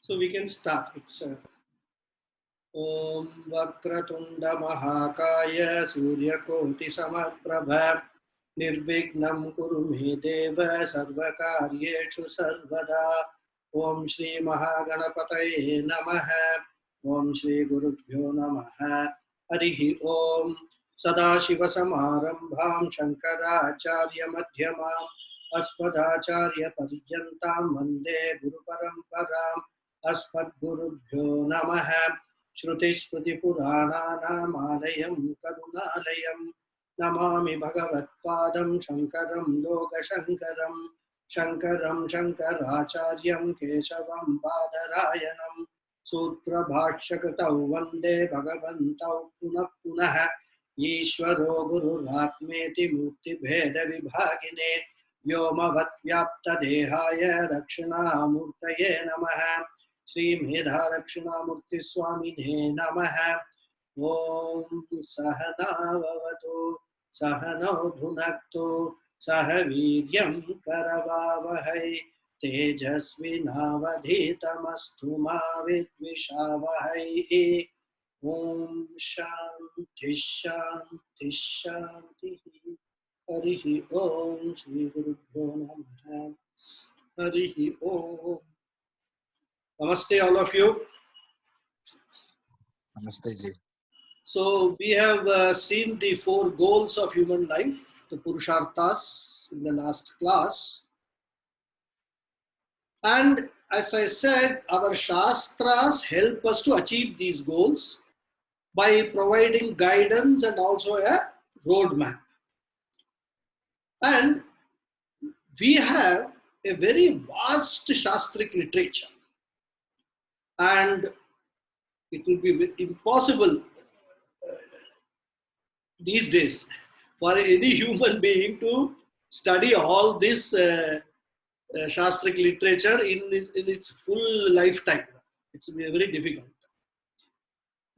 So we can start. It's Om Vakratunda Mahakaya Suryakoti Samaprabha Nirvignam Kuru Me Deva Sarvakaryeshu Sarvada Om Shri Mahaganapataye Namaha Om Shri Gurubhyo Namaha Harihi Om Sadashiva Samarambham Shankaracharya Madhyamam Aspadacharya Paryantam Vande Guru Paramparam Asmadgurubhyo Namaha श्रुतिस्मृतिपुराणानामालयं करुणालयं Namami भगवत्पादं शङ्करं लोकशङ्करं शङ्करं शङ्कराचार्यं केशवं बादरायणं सूत्रभाष्यकृतौ वन्दे भगवन्तौ पुनः पुनः ईश्वरो गुरुरात्मेति मूर्तिभेदविभागिने व्योमवद्व्याप्तदेहाय दक्षिणामूर्तये नमः श्री मेधा दक्षिणामूर्ति स्वामिने नमः। ओम सहनाववतु सहनौ भुनक्तु सह वीर्यं करवावहै तेजस्विनावधीतमस्तु मा विद्विषावहै। ओम शांति शांति शांति। हरिः ओम श्री गुरुभ्यो नमः। हरिः ओम। Namaste all of you. Namaste ji. So we have seen the 4 goals of human life, the Purusharthas, in the last class. And as I said, our Shastras help us to achieve these goals by providing guidance and also a roadmap. And we have a very vast Shastric literature. And it will be impossible these days for any human being to study all this Shastric literature in its full lifetime. It's very difficult.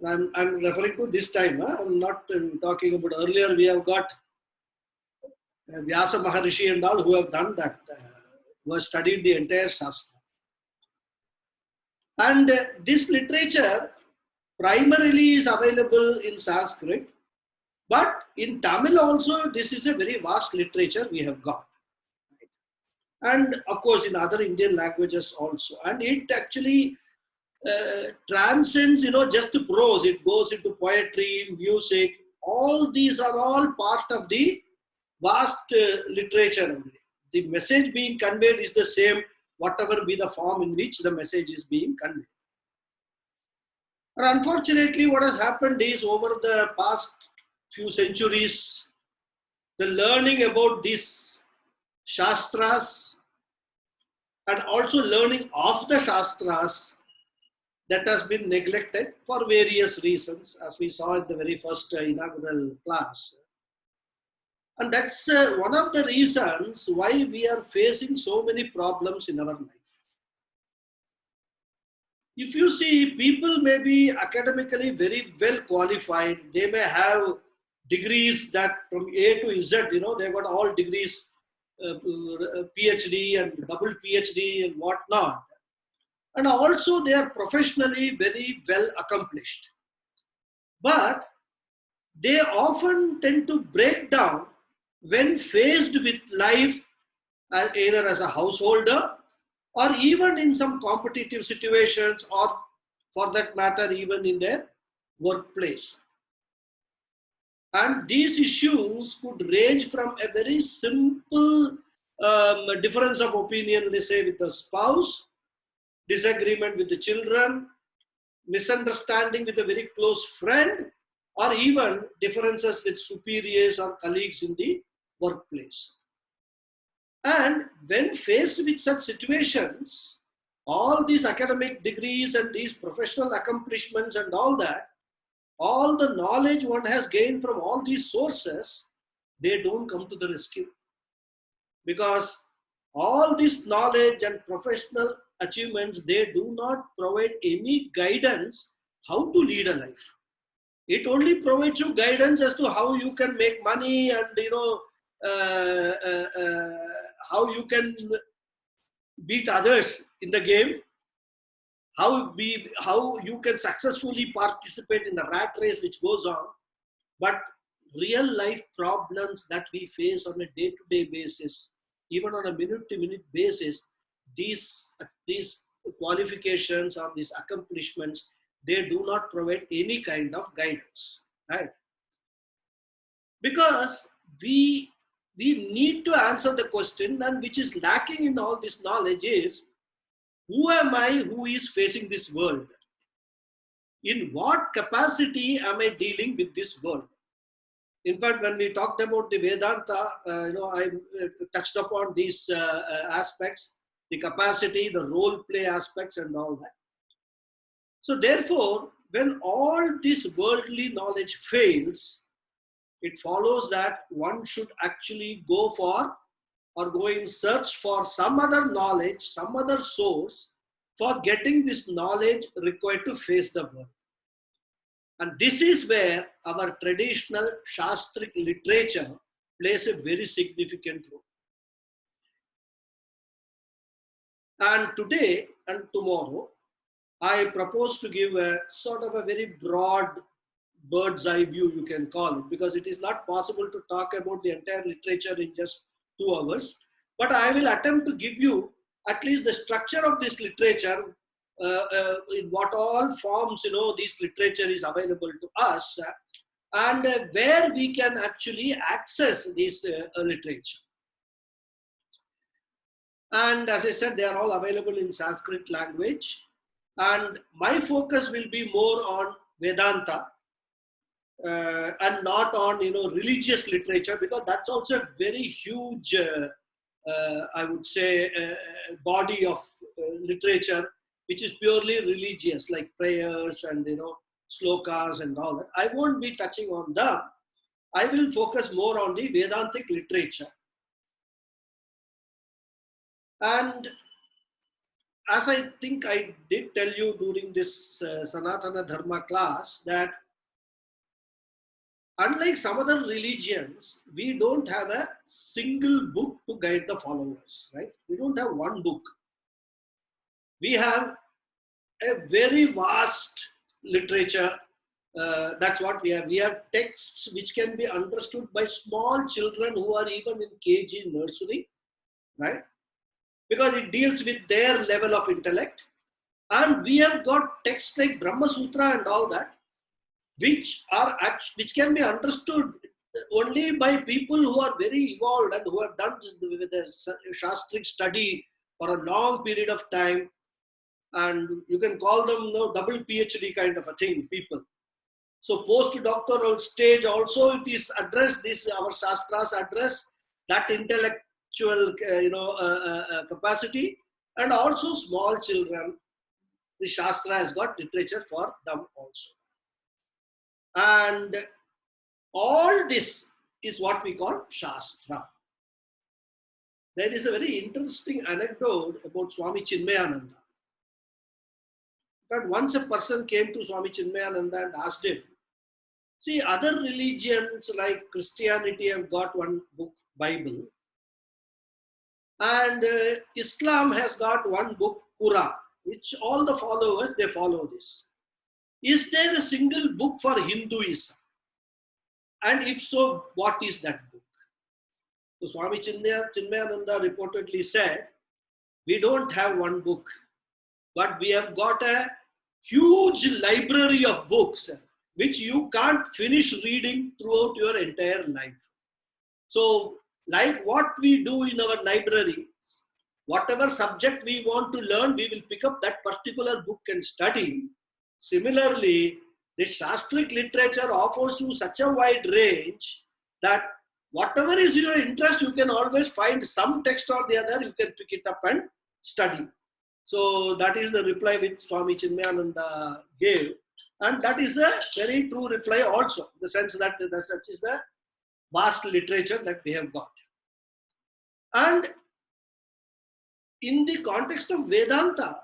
I'm referring to this time. I'm not talking about earlier. We have got Vyasa Maharishi and all who have done that, who have studied the entire Shastra. And this literature primarily is available in Sanskrit, but in Tamil also this is a very vast literature we have got. And of course in other Indian languages also. And it actually transcends, just prose. It goes into poetry, music. All these are all part of the vast literature only. The message being conveyed is the same, whatever be the form in which the message is being conveyed. But unfortunately, what has happened is over the past few centuries, the learning about these Shastras and also learning of the Shastras, that has been neglected for various reasons, as we saw in the very first inaugural class. And that's one of the reasons why we are facing so many problems in our life. If you see, people may be academically very well qualified. They may have degrees that from A to Z, they've got all degrees, PhD and double PhD and whatnot. And also they are professionally very well accomplished. But they often tend to break down when faced with life, either as a householder or even in some competitive situations, or for that matter, even in their workplace. And these issues could range from a very simple difference of opinion, let's say with the spouse, disagreement with the children, misunderstanding with a very close friend, or even differences with superiors or colleagues in the workplace. And when faced with such situations, all these academic degrees and these professional accomplishments and all that, all the knowledge one has gained from all these sources, they don't come to the rescue. Because all this knowledge and professional achievements, they do not provide any guidance how to lead a life. It only provides you guidance as to how you can make money and how you can beat others in the game. how you can successfully participate in the rat race which goes on, but real life problems that we face on a day-to-day basis, even on a minute-to-minute basis, these qualifications or these accomplishments, they do not provide any kind of guidance, right? Because we need to answer the question, and which is lacking in all this knowledge is, who am I who is facing this world? In what capacity am I dealing with this world? In fact, when we talked about the Vedanta, I touched upon these aspects, the capacity, the role play aspects and all that. So therefore, when all this worldly knowledge fails, it follows that one should actually go for or go in search for some other knowledge, some other source for getting this knowledge required to face the world. And this is where our traditional Shastric literature plays a very significant role. And today and tomorrow, I propose to give a sort of a very broad bird's eye view, you can call it, because it is not possible to talk about the entire literature in just 2 hours. But I will attempt to give you at least the structure of this literature, in what all forms this literature is available to us, and where we can actually access this literature. And as I said, they are all available in Sanskrit language, and my focus will be more on Vedanta and not on religious literature, because that's also a very huge I would say body of literature which is purely religious, like prayers and slokas and all that. I won't be touching on them. I will focus more on the Vedantic literature. And as I think I did tell you during this Sanatana Dharma class, that unlike some other religions, we don't have a single book to guide the followers, right? We don't have one book. We have a very vast literature. That's what we have. We have texts which can be understood by small children who are even in KG nursery, right? Because it deals with their level of intellect. And we have got texts like Brahma Sutra and all that, which can be understood only by people who are very evolved and who have done the Shastric study for a long period of time. And you can call them double PhD kind of a thing, people. So postdoctoral stage also, it is addressed, our Shastras address that intellectual capacity, and also small children. The Shastra has got literature for them also. And all this is what we call Shastra. There is a very interesting anecdote about Swami Chinmayananda. That once a person came to Swami Chinmayananda and asked him, see, other religions like Christianity have got one book, Bible, and Islam has got one book, Quran, which all the followers, they follow this. Is there a single book for Hinduism? And if so, what is that book? So Swami Chinmayananda reportedly said, we don't have one book, but we have got a huge library of books which you can't finish reading throughout your entire life. So like what we do in our library, whatever subject we want to learn, we will pick up that particular book and study. Similarly, the Shastric literature offers you such a wide range that whatever is your interest, you can always find some text or the other, you can pick it up and study. So that is the reply which Swami Chinmayananda gave. And that is a very true reply also, in the sense that such is the vast literature that we have got. And in the context of Vedanta,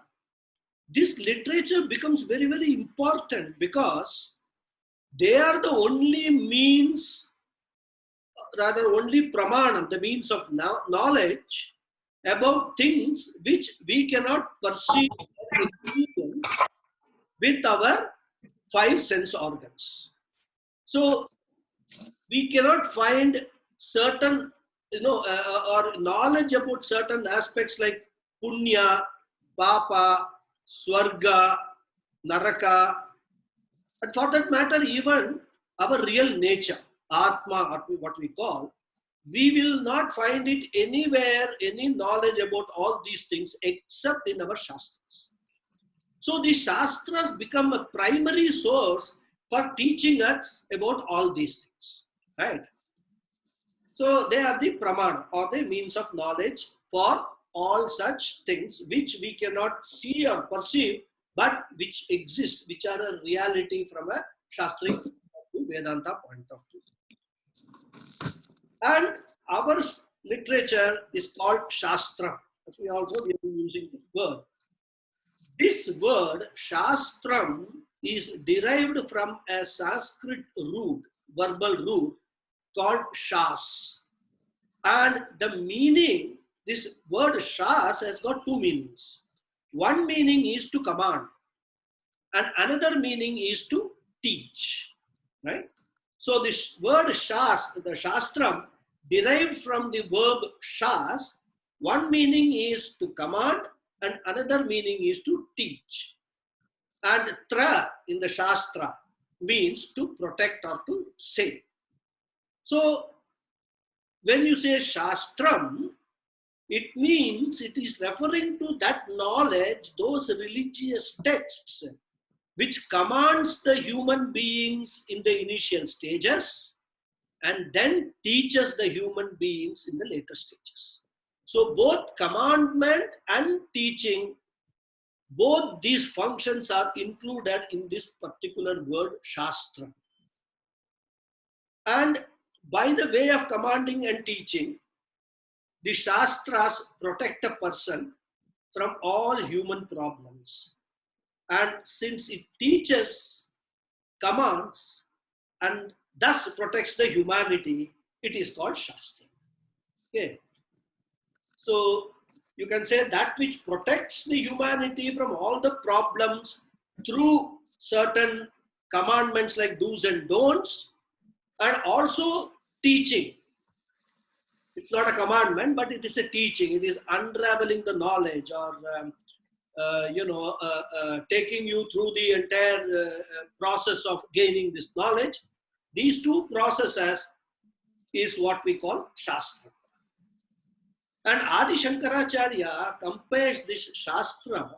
this literature becomes very, very important, because they are the only means, rather only pramanam, the means of knowledge about things which we cannot perceive in with our 5 sense organs. So we cannot find certain, or knowledge about certain aspects like punya, papa, swarga, naraka, and for that matter, even our real nature, atma, what we call, we will not find it anywhere, any knowledge about all these things except in our Shastras. So the Shastras become a primary source for teaching us about all these things, right? So they are the pramana, or the means of knowledge for all such things which we cannot see or perceive, but which exist, which are a reality from a Shastric Vedanta point of view. And our literature is called Shastra. As we also have been using this word. This word, Shastram, is derived from a Sanskrit root, verbal root, called Shas. And the meaning, this word Shas has got 2 meanings. One meaning is to command, and another meaning is to teach, right? So this word Shas, the Shastram, derived from the verb Shas. One meaning is to command, and another meaning is to teach. And Tra in the Shastra means to protect or to save. So when you say Shastram, it means it is referring to that knowledge, those religious texts, which commands the human beings in the initial stages and then teaches the human beings in the later stages. So both commandment and teaching, both these functions are included in this particular word Shastra. And by the way of commanding and teaching, the Shastras protect a person from all human problems. And since it teaches, commands, and thus protects the humanity, it is called Shastra. Okay. So you can say that which protects the humanity from all the problems through certain commandments like do's and don'ts, and also teaching. It's not a commandment, but it is a teaching. It is unraveling the knowledge, or taking you through the entire process of gaining this knowledge. These 2 processes is what we call Shastra. And Adi Shankaracharya compares this Shastra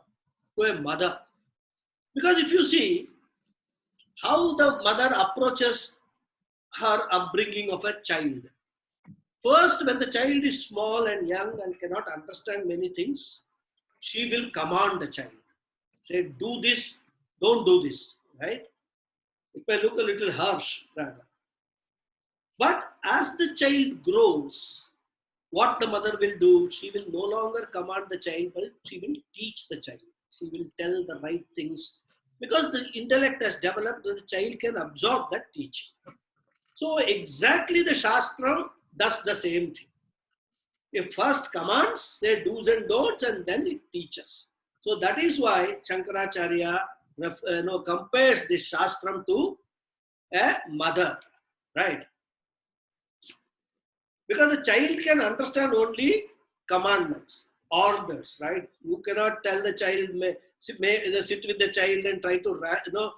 to a mother. Because if you see how the mother approaches her upbringing of a child. First, when the child is small and young and cannot understand many things, she will command the child. Say, do this, don't do this, right? It may look a little harsh, rather. But as the child grows, what the mother will do, she will no longer command the child, but she will teach the child. She will tell the right things. Because the intellect has developed, the child can absorb that teaching. So exactly the Shastra does the same thing. It first commands, say do's and don'ts, and then it teaches. So that is why Shankaracharya compares this Shastram to a mother, right? Because the child can understand only commandments, orders, right? You cannot tell the child, sit with the child and try to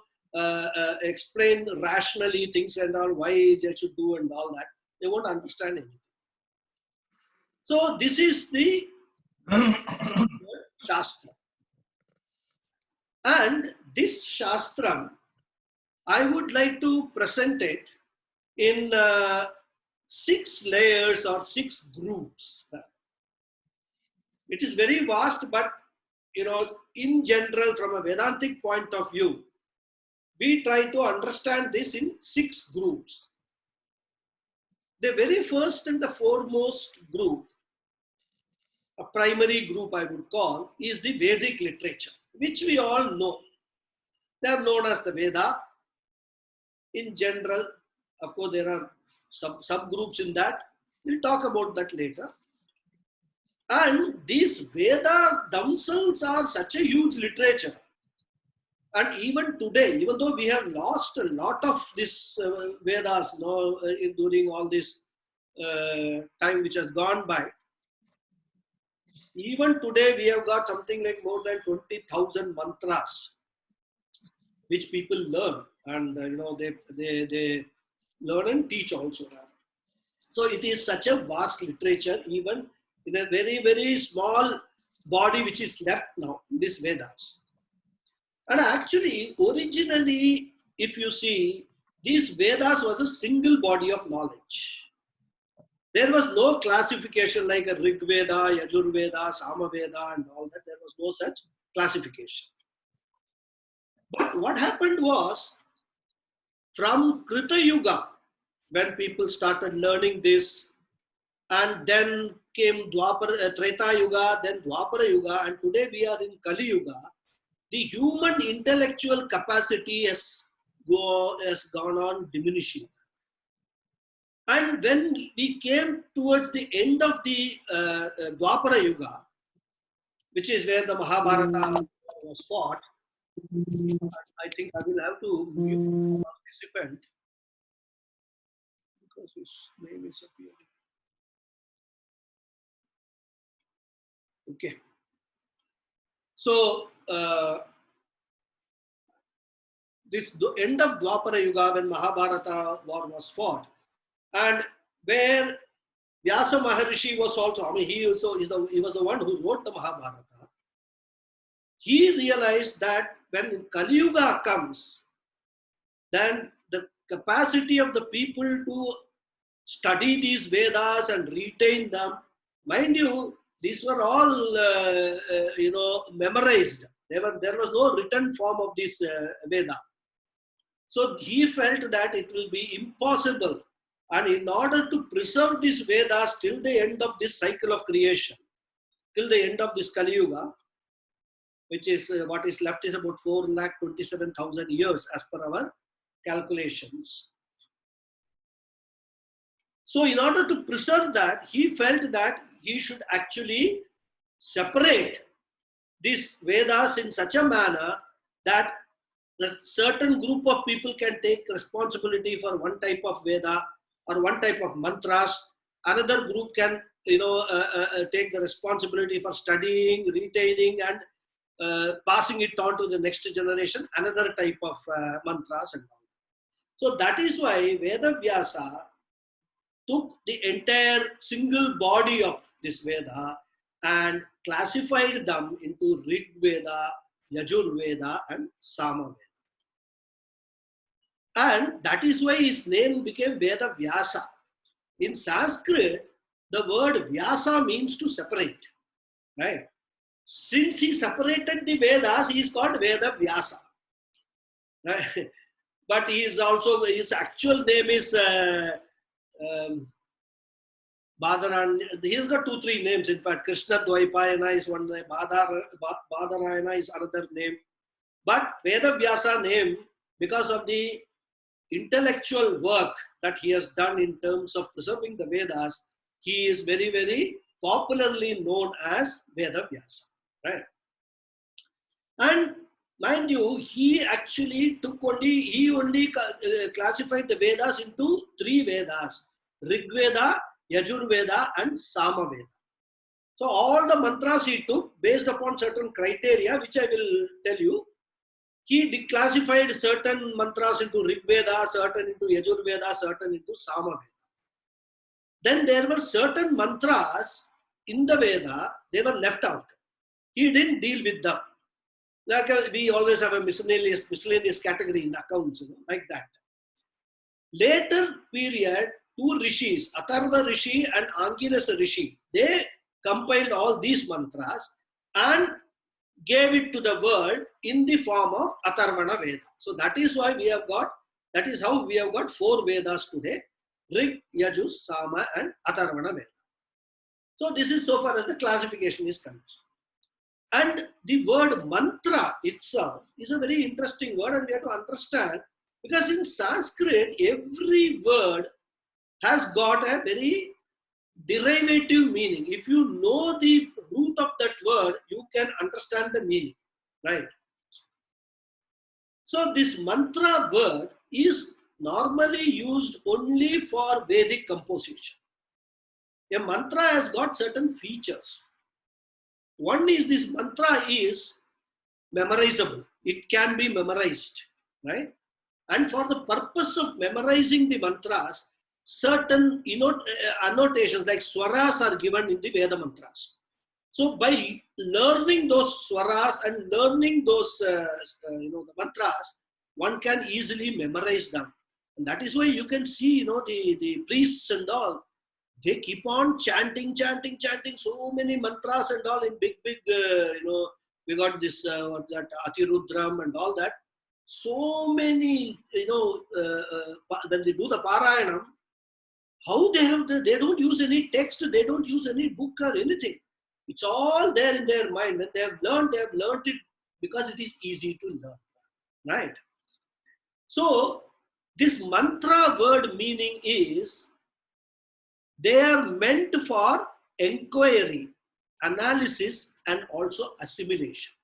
explain rationally things and all, why they should do and all that. They won't understand anything. So this is the Shastra. And this Shastra, I would like to present it in 6 layers or 6 groups. It is very vast, but in general, from a Vedantic point of view, we try to understand this in 6 groups. The very first and the foremost group, a primary group I would call, is the Vedic literature, which we all know. They are known as the Veda. In general, of course, there are subgroups in that. We'll talk about that later. And these Vedas themselves are such a huge literature And even today, even though we have lost a lot of this Vedas, during all this time which has gone by, even today we have got something like more than 20,000 mantras which people learn, and they learn and teach also. So it is such a vast literature, even in a very, very small body which is left now in this Vedas. And actually, originally, if you see, these Vedas was a single body of knowledge. There was no classification like a Rig Veda, Yajur Veda, Sama Veda, and all that. There was no such classification. But what happened was, from Krita Yuga, when people started learning this, and then came Treta Yuga, then Dwapara Yuga, and today we are in Kali Yuga, the human intellectual capacity has gone on diminishing. And when we came towards the end of the Dwapara Yuga, which is where the Mahabharata was fought, I think I will have to mute the participant because his name is appearing. Okay. So, this end of Dwapara Yuga, when Mahabharata war was fought, and where Vyasa Maharishi was also, he was the one who wrote the Mahabharata. He realized that when Kali Yuga comes, then the capacity of the people to study these Vedas and retain them, mind you, these were all memorized. There was no written form of this Veda. So he felt that it will be impossible, and in order to preserve these Vedas till the end of this cycle of creation, till the end of this Kali Yuga, which is what is left is about 4,27,000 years as per our calculations. So in order to preserve that, he felt that he should actually separate these Vedas in such a manner that a certain group of people can take responsibility for one type of Veda or one type of mantras. Another group can take the responsibility for studying, retaining, and passing it on to the next generation, another type of mantras and all. So that is why Veda Vyasa took the entire single body of this Veda and classified them into Rig Veda, Yajur Veda, and Sama Veda. And that is why his name became Veda Vyasa. In Sanskrit, the word Vyasa means to separate, right? Since he separated the Vedas, he is called Veda Vyasa. Right? But he is also, his actual name is Badaran. He's got 2-3 names. In fact, Krishna Dvaipayana is one name, Badarayana is another name. But Veda Vyasa name, because of the intellectual work that he has done in terms of preserving the Vedas, he is very, very popularly known as Veda Vyasa. Right? And mind you, he actually only classified the Vedas into 3 Vedas: Rig Veda, Yajur Veda, and Sama Veda. So all the mantras he took based upon certain criteria, which I will tell you. He declassified certain mantras into Rig Veda, certain into Yajur Veda, certain into Sama Veda. Then there were certain mantras in the Veda, they were left out. He didn't deal with them. Like we always have a miscellaneous category in the accounts, like that. Later period, 2 rishis, Atharva Rishi and Angirasa Rishi, they compiled all these mantras and gave it to the world in the form of Atharvana Veda. So that is why we have got, that is how we have got 4 Vedas today: Rig, Yajur, Sama, and Atharvana Veda. So this is so far as the classification is concerned. And the word mantra itself is a very interesting word, and we have to understand, because in Sanskrit, every word has got a very derivative meaning. If you know the root of that word, you can understand the meaning, right? So this mantra word is normally used only for Vedic composition. A mantra has got certain features. One is this mantra is memorizable. It can be memorized, right? And for the purpose of memorizing the mantras, certain annotations like swaras are given in the Veda mantras. So by learning those swaras and learning those the mantras, one can easily memorize them. And that is why you can see, the priests and all, they keep on chanting so many mantras and all in big, we got this, what's that, Atirudram and all that. So many, when they do the Parayanam, how they don't use any text, they don't use any book or anything. It's all there in their mind. When they have learned it because it is easy to learn, right? So this mantra word meaning is, they are meant for inquiry, analysis, and also assimilation.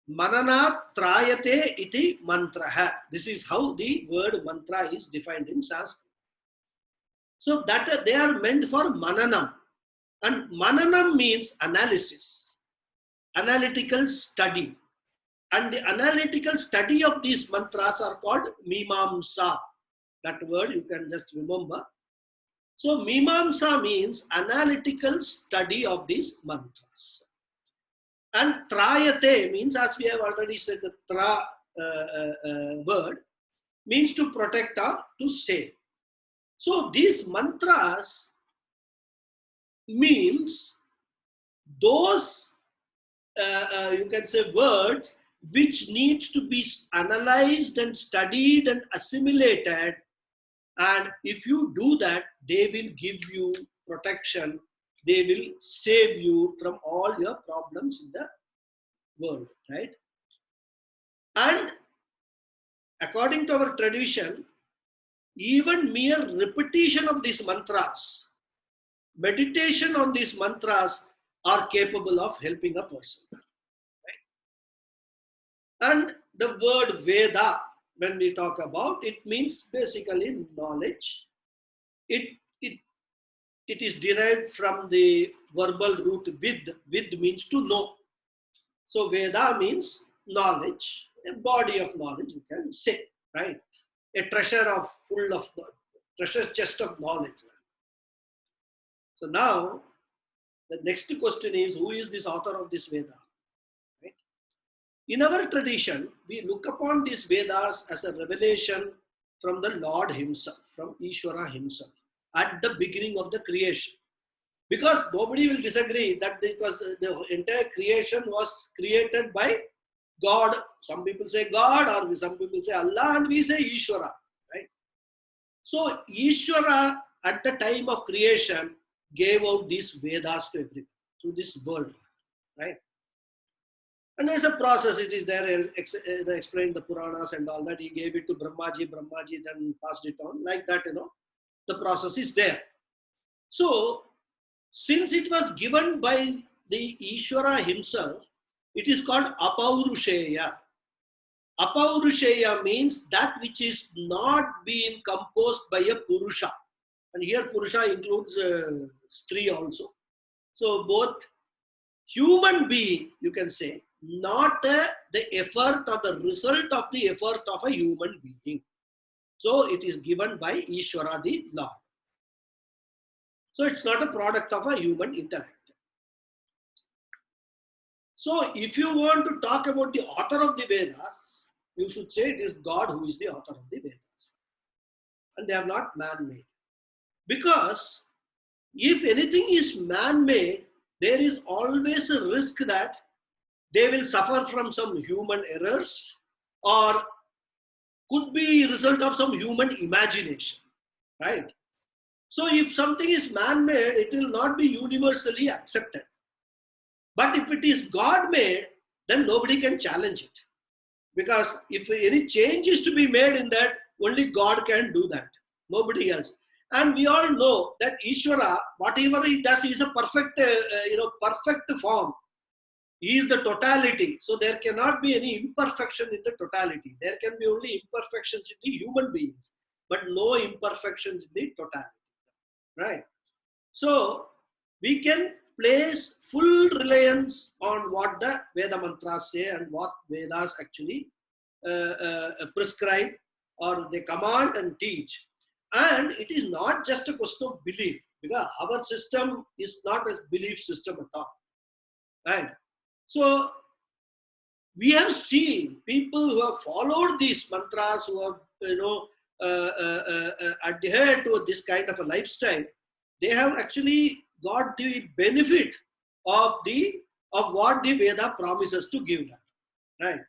Mananat trayate iti mantraha. This is how the word mantra is defined in Sanskrit. So that they are meant for mananam. And mananam means analysis, analytical study. And the analytical study of these mantras are called mimamsa. That word you can just remember. So mimamsa means analytical study of these mantras. And trayate means, as we have already said, the tra word means to protect or to save. So these mantras means those, you can say, words which needs to be analyzed and studied and assimilated. And if you do that, they will give you protection. They will save you from all your problems in the world, right? And according to our tradition, even mere repetition of these mantras, meditation on these mantras are capable of helping a person. Right? And the word Veda, when we talk about, it means basically knowledge. It is derived from the verbal root vid. Vid means to know. So Veda means knowledge, a body of knowledge, you can say, right? A treasure chest of knowledge. So now, the next question is, who is this author of this Veda? Right? In our tradition, we look upon these Vedas as a revelation from the Lord himself, from Ishvara himself, at the beginning of the creation. Because nobody will disagree that it was the entire creation was created by God. Some people say God, or some people say Allah, and we say Ishvara. Right? So Ishvara at the time of creation gave out these Vedas to everyone, to this world. Right? And there's a process, it is there, they explained the Puranas and all that. He gave it to Brahmaji then passed it on. Like that, the process is there. So, since it was given by the Ishvara himself, it is called Apaurusheya. Apaurusheya means that which is not being composed by a Purusha. And here Purusha includes Stree also. So both human being, you can say, not the effort or the result of the effort of a human being. So it is given by Ishvara the Lord. So it's not a product of a human intellect. So if you want to talk about the author of the Vedas, you should say it is God who is the author of the Vedas. And they are not man-made. Because if anything is man-made, there is always a risk that they will suffer from some human errors or could be a result of some human imagination. Right? So if something is man-made, it will not be universally accepted. But if it is God-made, then nobody can challenge it. Because if any change is to be made in that, only God can do that. Nobody else. And we all know that Ishvara, whatever he does, is a perfect, perfect form. He is the totality. So there cannot be any imperfection in the totality. There can be only imperfections in the human beings, but no imperfections in the totality. Right? So we can place full reliance on what the Veda mantras say and what Vedas actually prescribe or they command and teach. And it is not just a question of belief, because our system is not a belief system at all. Right? So we have seen people who have followed these mantras, who have adhered to this kind of a lifestyle. They have actually got the benefit of what the Veda promises to give them. Right?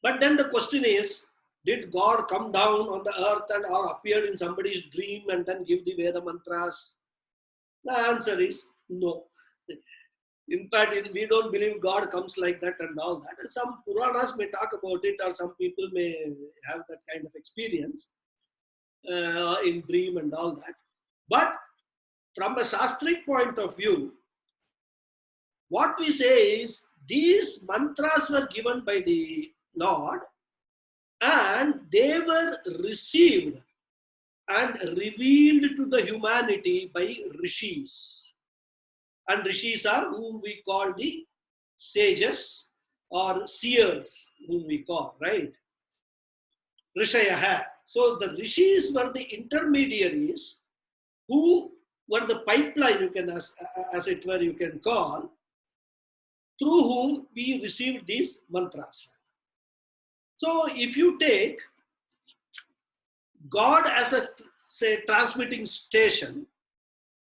But then the question is, did God come down on the earth and or appeared in somebody's dream and then give the Veda mantras? The answer is no. In fact, we don't believe God comes like that and all that. And some Puranas may talk about it, or some people may have that kind of experience in dream and all that. But from a Shastric point of view, what we say is these mantras were given by the Lord and they were received and revealed to the humanity by rishis. And rishis are whom we call the sages or seers, whom we call, right? Rishayaha. So the rishis were the intermediaries who were the pipeline, you can, as it were, you can call, through whom we received these mantras. So if you take God as a, say, transmitting station,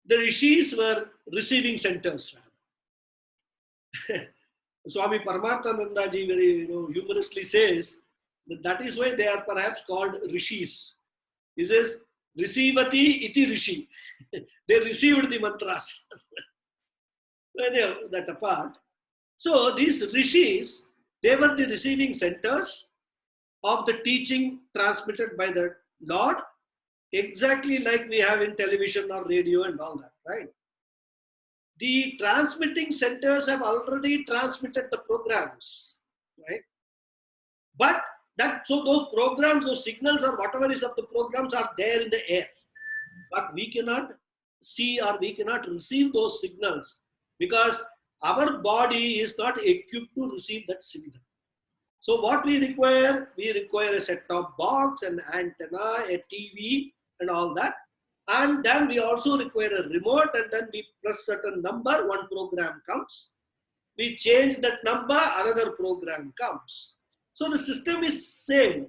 the rishis were receiving centers. Swami Paramarthananda ji very humorously says that is why they are perhaps called rishis. He says, Risivati iti rishi. They received the mantras. That apart. So these rishis, they were the receiving centers of the teaching transmitted by the Lord, exactly like we have in television or radio and all that, right? The transmitting centers have already transmitted the programs, right? But so those programs, those signals or whatever is of the programs are there in the air. But we cannot see or we cannot receive those signals because our body is not equipped to receive that signal. So what we require a set-top box, an antenna, a TV and all that. And then we also require a remote, and then we press certain number, one program comes. We change that number, another program comes. So the system is same.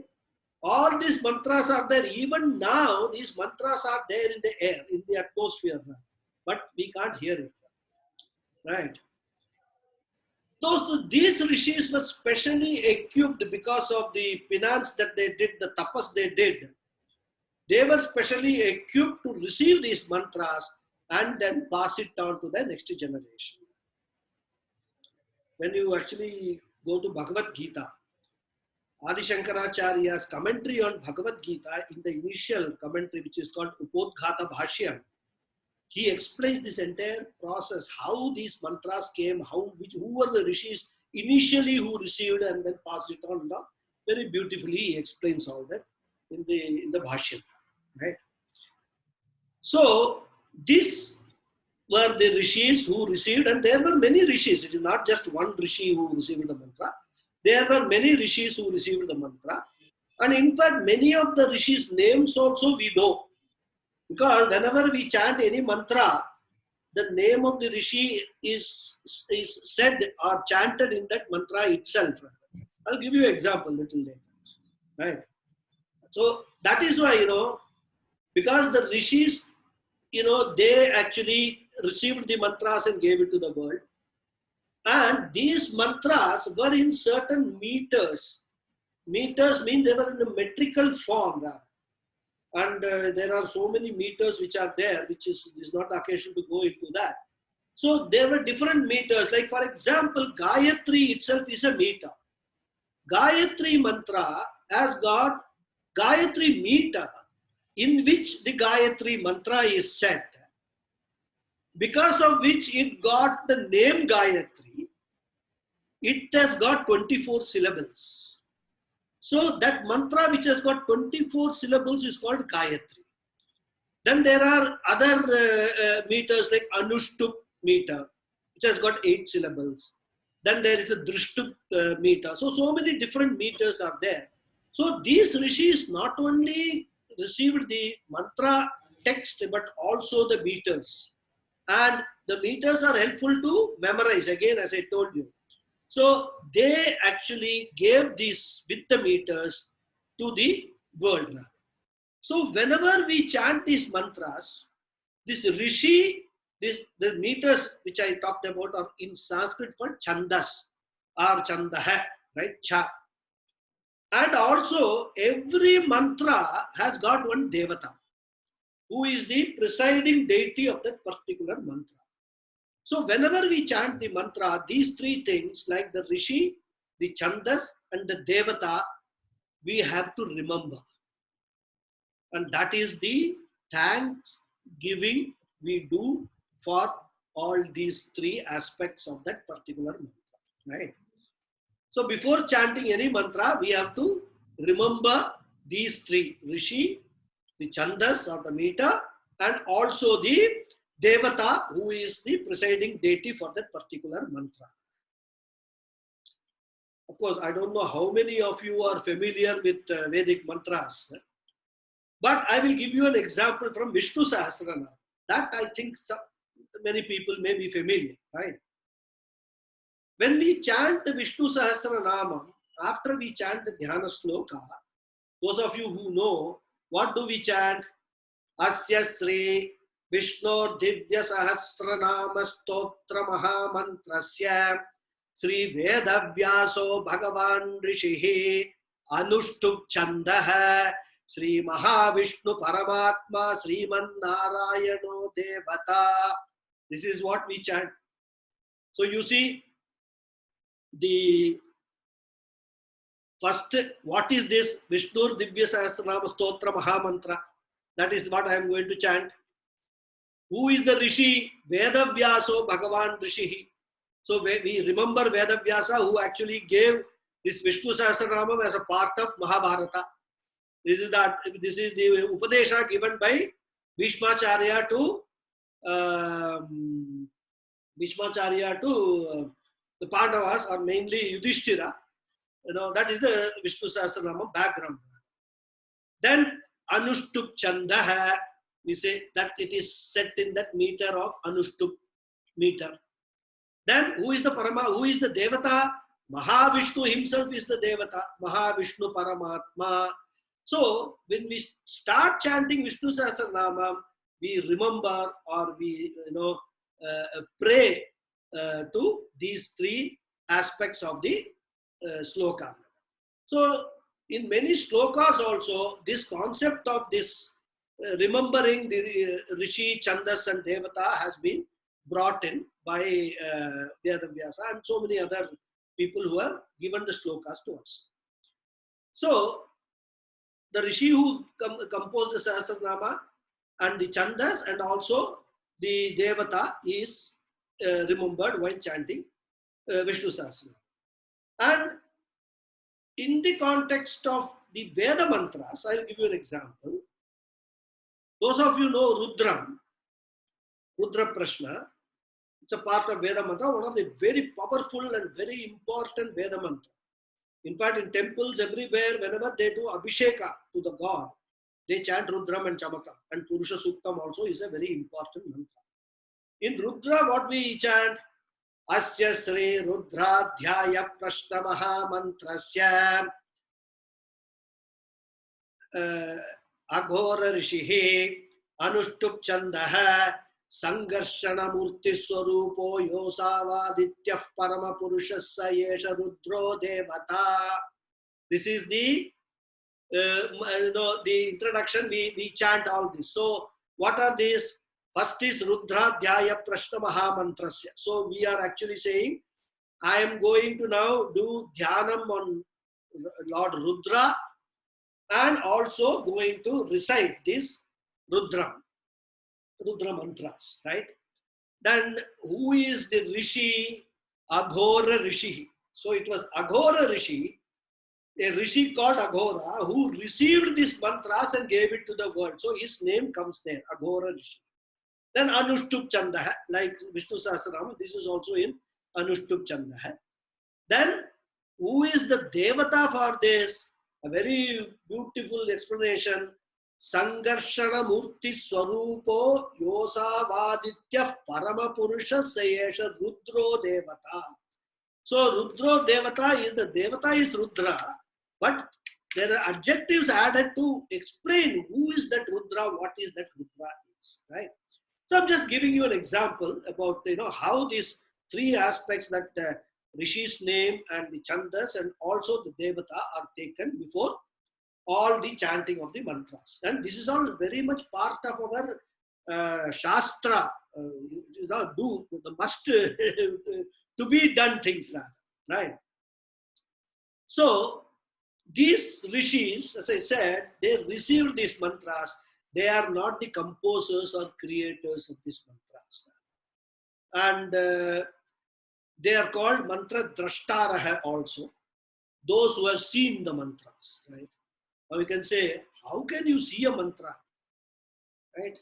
All these mantras are there. Even now, these mantras are there in the air, in the atmosphere. But we can't hear it. Right? These rishis were specially equipped because of the penance that they did, the tapas they did. They were specially equipped to receive these mantras and then pass it down to the next generation. When you actually go to Bhagavad Gita, Adi Shankaracharya's commentary on Bhagavad Gita, in the initial commentary, which is called Upodghata Bhashyam, he explains this entire process, how these mantras came, who were the rishis initially who received and then passed it on. Very beautifully he explains all that in the Bhashyam. Right? So these were the rishis who received, and there were many rishis. It is not just one rishi who received the mantra. There were many rishis who received the mantra. And in fact, many of the rishis' names also we know. Because whenever we chant any mantra, the name of the rishi is said or chanted in that mantra itself. I'll give you an example a little later. Right? So that is why, because the rishis, they actually received the mantras and gave it to the world. And these mantras were in certain meters. Meters mean they were in a metrical form. And there are so many meters which are there, which is not the occasion to go into that. So there were different meters. Like for example, Gayatri itself is a meter. Gayatri mantra has got Gayatri meter in which the Gayatri mantra is set, because of which it got the name Gayatri, it has got 24 syllables. So that mantra which has got 24 syllables is called Gayatri. Then there are other meters like Anushtup meter, which has got 8 syllables. Then there is a Drishtup meter. So many different meters are there. So these rishis not only received the mantra text, but also the meters. And the meters are helpful to memorize, again, as I told you. So they actually gave this with the meters to the world. So whenever we chant these mantras, this rishi, the meters which I talked about are in Sanskrit called chandas or chandaha, right? Cha. And also every mantra has got one devata, who is the presiding deity of that particular mantra. So whenever we chant the mantra, these three things like the rishi, the chandas and the devata, we have to remember. And that is the thanksgiving we do for all these three aspects of that particular mantra, right? So before chanting any mantra, we have to remember these three: rishi, the chandas or the meter, and also the devata, who is the presiding deity for that particular mantra. Of course, I don't know how many of you are familiar with Vedic mantras, but I will give you an example from Vishnu Sahasranama. That I think many people may be familiar, right? When we chant the Vishnu Sahasranama, after we chant the Dhyana Sloka, those of you who know, what do we chant? Asya Sri Vishnu Divya Sahasranama Stotra Mahamantrasya Sri Vedavyaso Bhagavan Rishihi Anushtup Chandaha Sri Mahavishnu Paramatma Sriman Narayano Devata. This is what we chant. So you see, the first, what is this? Vishnu Divya Sahasranama Stotra Mahamantra. That is what I am going to chant. Who is the Rishi? Vedavyaso Bhagavan Rishihi. So we remember Vedavyasa, who actually gave this Vishnu Sahasranama as a part of Mahabharata. This is the Upadesha given by Bhishmacharya to the Pandavas, or mainly Yudhishthira. That is the Vishnu Sahasranama background. Then Anushtup Chandaha, we say that it is set in that meter of Anushtup meter. Then who is the Devata? Mahavishnu himself is the Devata, Mahavishnu Paramatma. So when we start chanting Vishnu Sahasranama, we remember or we pray to these three aspects of the sloka. So in many slokas also, this concept of this remembering the Rishi, Chandas and Devata has been brought in by Vedavyasa and so many other people who have given the slokas to us. So the Rishi who composed the Sahasranama and the Chandas and also the Devata is remembered while chanting Vishnu Sahasranama. And in the context of the Veda mantras, I will give you an example. Those of you know Rudra Prashna. It's a part of Veda mantra, one of the very powerful and very important Veda mantra. In fact, in temples everywhere, whenever they do Abhisheka to the god, they chant Rudram and Chamakam. And Purusha Suktam also is a very important mantra. In Rudra, what we chant? Asya Sri Rudra Dhyaya Prashna Maha Mantrasya Aghora Rishihi Anushtup Chandaha Sangarshana Murti Swarupo Yosavadityah Parama Purushasya Yesha Rudro Devata. This is the introduction. We chant all this. So what are these? First is Rudra Dhyaya Prashna Maha Mantrasya. So we are actually saying, I am going to now do Dhyanam on Lord Rudra and also going to recite this Rudra mantras, right? Then who is the Rishi? Aghora Rishi. So it was Aghora Rishi, a Rishi called Aghora, who received these mantras and gave it to the world. So his name comes there, Aghora Rishi. Then Anushtup Chanda, like Vishnu Sahasranama, this is also in Anushtup Chanda. Then who is the Devata for this? A very beautiful explanation. Sangarshana Murti Swarupo Yosavaditya Paramapurusha Sayesha Rudro Devata. So Rudro Devata is the Devata is Rudra, but there are adjectives added to explain who is that Rudra, what is that Rudra is, right? So I'm just giving you an example about how these three aspects, that Rishi's name and the Chandas and also the Devata, are taken before all the chanting of the mantras. And this is all very much part of our Shastra, do the must to be done things, right? So these rishis, as I said, they received these mantras. They are not the composers or creators of these mantras. And they are called mantra drashtaraha also, those who have seen the mantras, right? Now we can say, how can you see a mantra, right?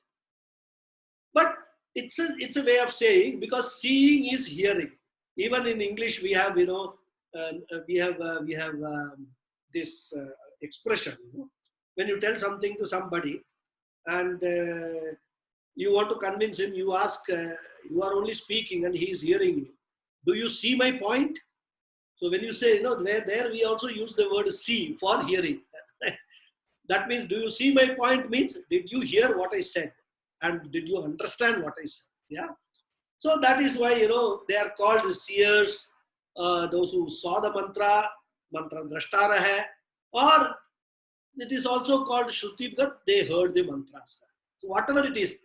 But it's a way of saying, because seeing is hearing. Even in English, we have this expression. When you tell something to somebody and you want to convince him, you ask, you are only speaking and he is hearing you. Do you see my point? So when you say, there we also use the word see for hearing. That means, do you see my point means, did you hear what I said? And did you understand what I said? Yeah. So that is why, they are called seers, those who saw the mantra drashtara, or it is also called shruti because they heard the mantras. So whatever it is,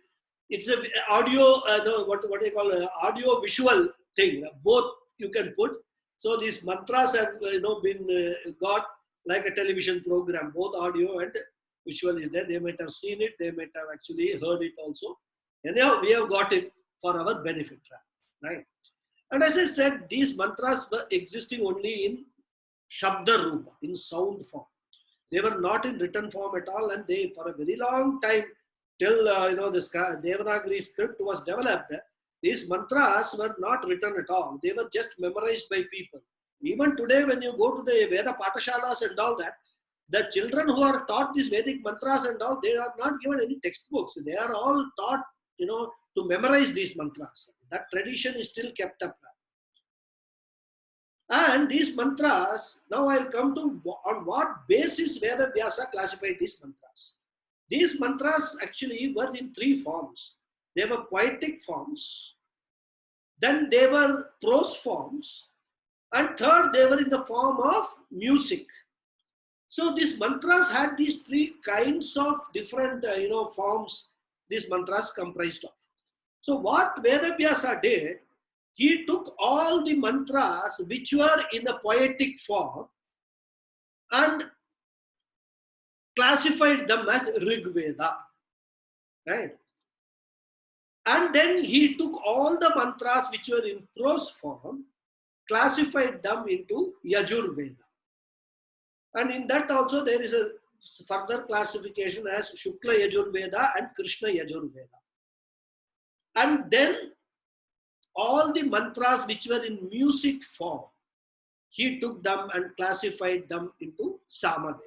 it's a audio, what they call audio visual thing. Both you can put. So these mantras have been got like a television program. Both audio and visual is there. They might have seen it. They might have actually heard it also. Anyhow, we have got it for our benefit, right? And as I said, these mantras were existing only in Shabda Rupa, in sound form. They were not in written form at all, and they, for a very long time, till this Devanagari script was developed, these mantras were not written at all. They were just memorized by people. Even today, when you go to the Veda Patashalas and all that, the children who are taught these Vedic mantras and all, they are not given any textbooks. They are all taught, to memorize these mantras. That tradition is still kept up. And these mantras, now I'll come to on what basis Veda Vyasa classified these mantras. These mantras actually were in three forms. They were poetic forms, then they were prose forms, and third, they were in the form of music. So these mantras had these three kinds of different, forms these mantras comprised of. So what Vedavyasa did, he took all the mantras which were in the poetic form and classified them as Rig Veda, right? And then he took all the mantras which were in prose form, classified them into Yajur Veda. And in that also there is a further classification as Shukla Yajur Veda and Krishna Yajur Veda. And then all the mantras which were in music form, he took them and classified them into Sama Veda.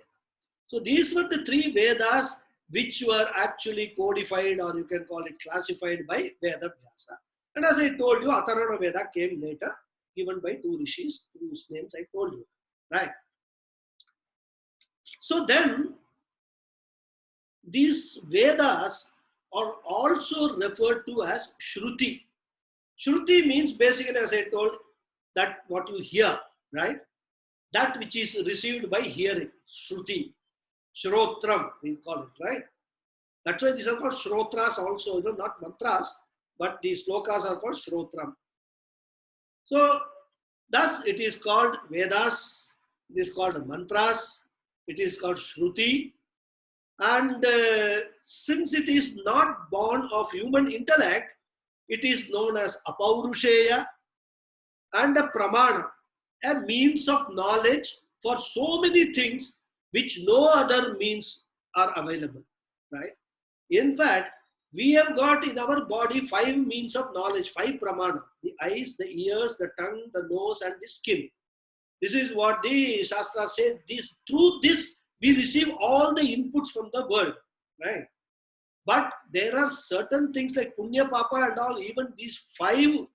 So these were the three Vedas which were actually codified, or you can call it classified, by Veda Vyasa. And as I told you, Atharvana Veda came later, given by two rishis whose names I told you, right? So then these Vedas are also referred to as Shruti. Shruti means basically, as I told, that what you hear, right? That which is received by hearing, Shruti. Shrotram, we call it, right? That's why these are called Shrotras also, not mantras, but these slokas are called Shrotram. So thus it is called Vedas, it is called mantras, it is called Shruti. And since it is not born of human intellect, it is known as Apaurusheya and a Pramana. a means of knowledge for so many things which no other means are available, right? In fact, we have got in our body 5 means of knowledge, 5 pramana: the eyes, the ears, the tongue, the nose, and the skin. This is what the Shastras say. Through this, we receive all the inputs from the world, right? But there are certain things like punya, papa, and all. Even these 5,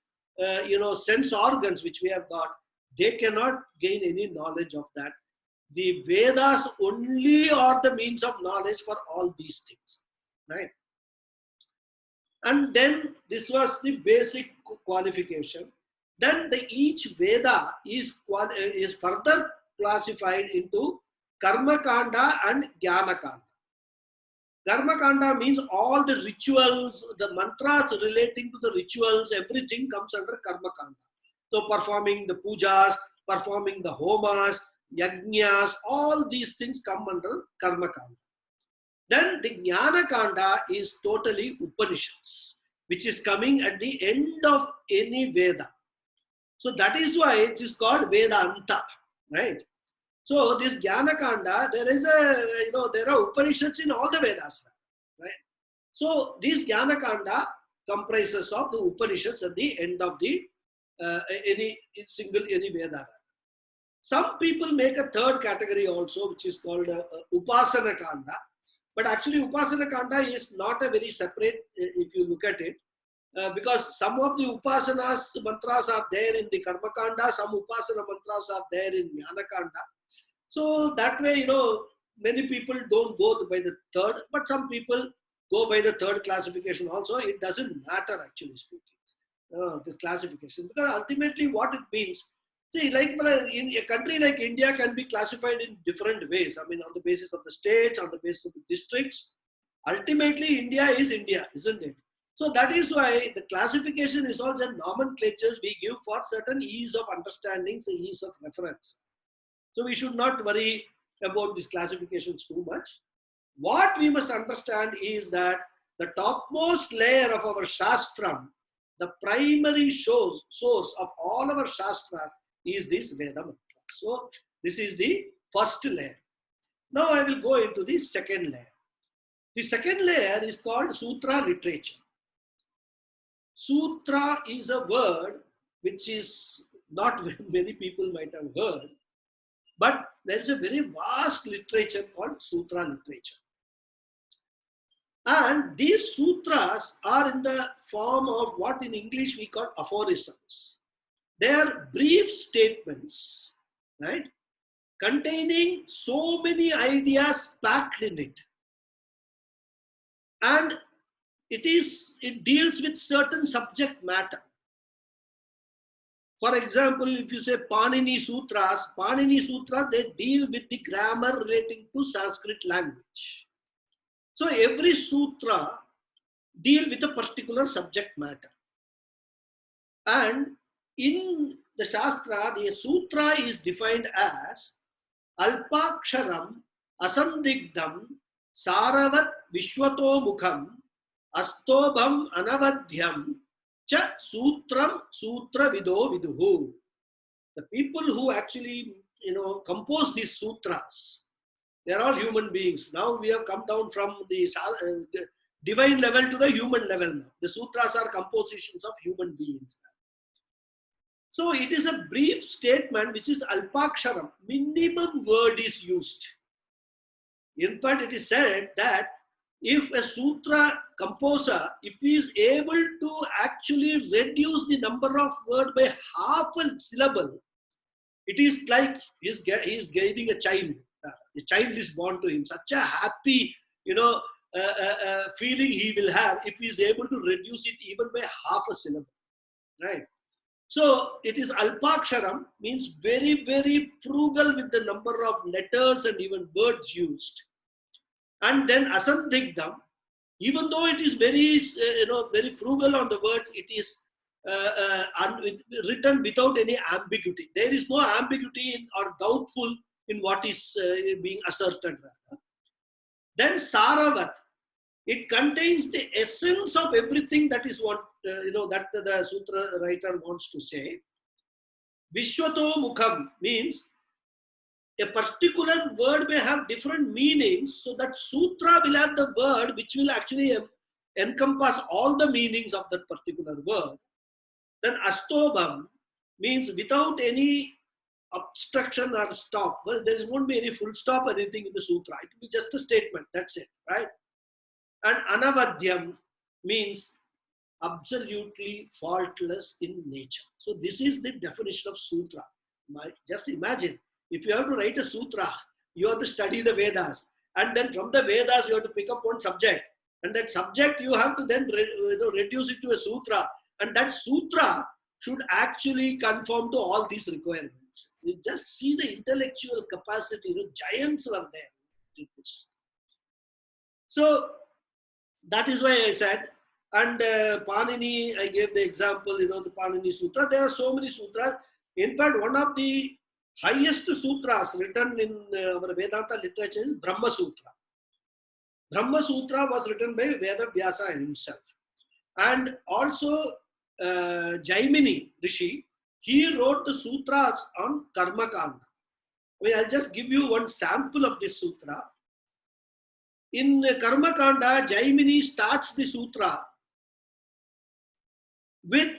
sense organs which we have got, they cannot gain any knowledge of that. The Vedas only are the means of knowledge for all these things, right? And then this was the basic qualification. Then each Veda is further classified into Karma Kanda and Jnana Kanda. Karma Kanda means all the rituals, the mantras relating to the rituals, everything comes under Karma Kanda. So performing the pujas, performing the homas, yajnas, all these things come under Karma Kanda. Then the Jnana Kanda is totally Upanishads, which is coming at the end of any Veda. So that is why it is called Vedanta, right? So this Jnana Kanda, there are Upanishads in all the Vedas, right? So this Jnana Kanda comprises of the Upanishads at the end of the any Veda. Some people make a third category also, which is called Upasana Kanda. But actually, Upasana Kanda is not a very separate, if you look at it, because some of the Upasanas mantras are there in the Karma Kanda, some Upasana mantras are there in Jnana Kanda. So that way, many people don't go by the third, but some people go by the third classification also. It doesn't matter, actually speaking, the classification, because ultimately what it means, see, like in a country like India can be classified in different ways. I mean, on the basis of the states, on the basis of the districts. Ultimately, India is India, isn't it? So that is why the classification is also nomenclatures we give for certain ease of understanding, so ease of reference. So we should not worry about these classifications too much. What we must understand is that the topmost layer of our Shastram, the primary source of all our Shastras, is this Veda mantra. So this is the first layer. Now I will go into the second layer. The second layer is called Sutra literature. Sutra is a word which is not many people might have heard, but there is a very vast literature called Sutra literature. And these sutras are in the form of what in English we call aphorisms. They are brief statements, right, containing so many ideas packed in it. And it deals with certain subject matter. For example, if you say Panini Sutras, they deal with the grammar relating to Sanskrit language. So every sutra deals with a particular subject matter. And in the Shastra, the sutra is defined as Alpaksharam, Asandigdham, Saravat Vishwato Mukham, Astobham Anavadhyam, Cha Sutram Sutra Vido Viduhu. The people who actually, compose these sutras, they are all human beings. Now we have come down from the divine level to the human level now. The sutras are compositions of human beings. So it is a brief statement which is Alpaksharam. Minimum word is used. In fact, it is said that if a sutra composer, if he is able to actually reduce the number of words by half a syllable, it is like he is getting a child. The child is born to him. Such a happy, feeling he will have if he is able to reduce it even by half a syllable, right? So it is Alpaksharam, means very, very frugal with the number of letters and even words used. And then Asandigdham, even though it is very, very frugal on the words, it is written without any ambiguity. There is no ambiguity or doubtful in what is being asserted. Then Saravat, it contains the essence of everything that is what that the sutra writer wants to say. Vishwato Mukham means a particular word may have different meanings, so that sutra will have the word which will actually encompass all the meanings of that particular word. Then Astobham means without any obstruction or stop. Well, there won't be any full stop or anything in the sutra. It will be just a statement. That's it, right? And Anavadyam means absolutely faultless in nature. So this is the definition of sutra. Just imagine, if you have to write a sutra, you have to study the Vedas, and then from the Vedas you have to pick up one subject, and that subject you have to then reduce it to a sutra, and that sutra should actually conform to all these requirements. You just see the intellectual capacity. Giants were there. So that is why I said. And Panini, I gave the example, the Panini Sutra. There are so many sutras. In fact, one of the highest sutras written in our Vedanta literature is Brahma Sutra. Brahma Sutra was written by Veda Vyasa himself. And also Jaimini Rishi, he wrote the sutras on Karma Kanda. I'll just give you one sample of this sutra. In Karma Kanda, Jaimini starts the sutra with,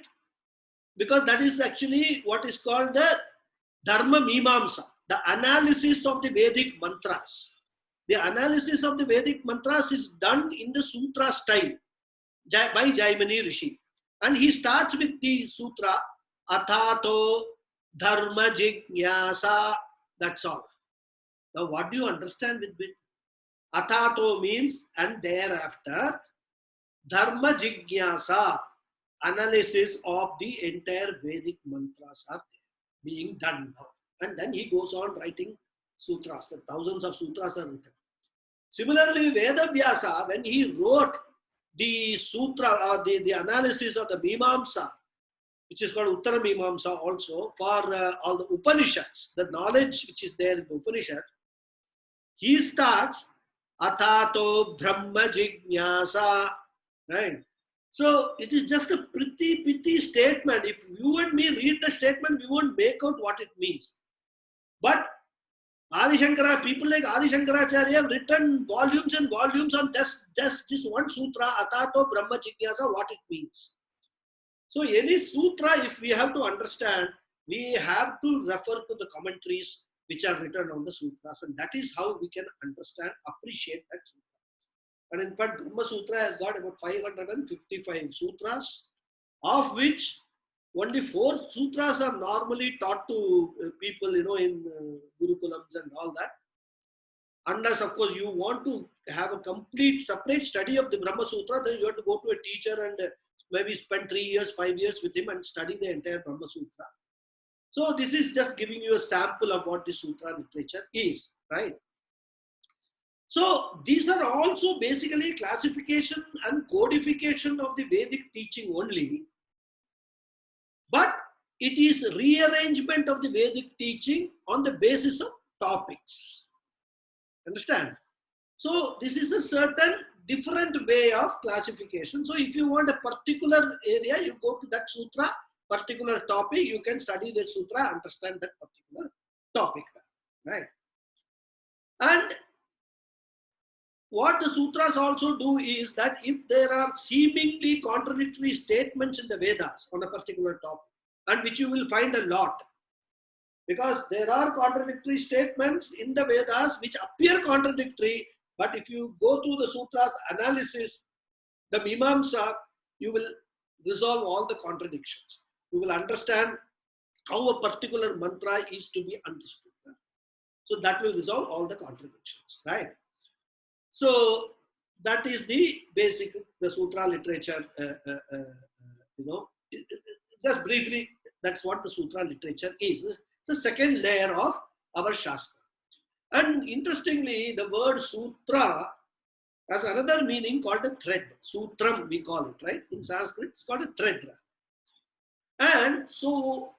because that is actually what is called the Dharma Mimamsa, the analysis of the Vedic mantras. The analysis of the Vedic mantras is done in the sutra style by Jaimini Rishi. And he starts with the sutra, Athato Dharma Jignasa. That's all. Now, what do you understand with it? Athato means, and thereafter, Dharma Jignasa, analysis of the entire Vedic mantras are being done now. And then he goes on writing sutras. Thousands of sutras are written. Similarly, Veda Vyasa, when he wrote the sutra or the analysis of the Mimamsa, which is called Uttara Mimamsa also, for all the Upanishads, the knowledge which is there in the Upanishad, he starts Athato Brahma Jignasa, right? So it is just a pretty statement. If you and me read the statement, we won't make out what it means. But Adi Shankara, people like Adi Shankaracharya have written volumes and volumes on just this one sutra, Athato Brahma Jignasa, what it means. So any sutra, if we have to understand, we have to refer to the commentaries which are written on the sutras, and that is how we can understand, appreciate that sutra. And in fact, Brahma Sutra has got about 555 sutras, of which only 4 sutras are normally taught to people, in Gurukulams and all that. Unless, of course, you want to have a complete separate study of the Brahma Sutra, then you have to go to a teacher and maybe spend 3 years, 5 years with him and study the entire Brahma Sutra. So this is just giving you a sample of what the sutra literature is, right? So these are also basically classification and codification of the Vedic teaching only, but it is rearrangement of the Vedic teaching on the basis of topics. Understand? So this is a certain different way of classification. So if you want a particular area, you go to that sutra, particular topic, you can study the sutra, understand that particular topic, right? And what the sutras also do is that if there are seemingly contradictory statements in the Vedas on a particular topic, and which you will find a lot, because there are contradictory statements in the Vedas which appear contradictory, but if you go through the sutras analysis, the Mimamsa, you will resolve all the contradictions. You will understand how a particular mantra is to be understood. So that will resolve all the contradictions, right? So that is the basic, the sutra literature, just briefly, that's what the sutra literature is. It's the second layer of our Shastra. And interestingly, the word sutra has another meaning called a thread. Sutram, we call it, right? In Sanskrit, it's called a thread. And so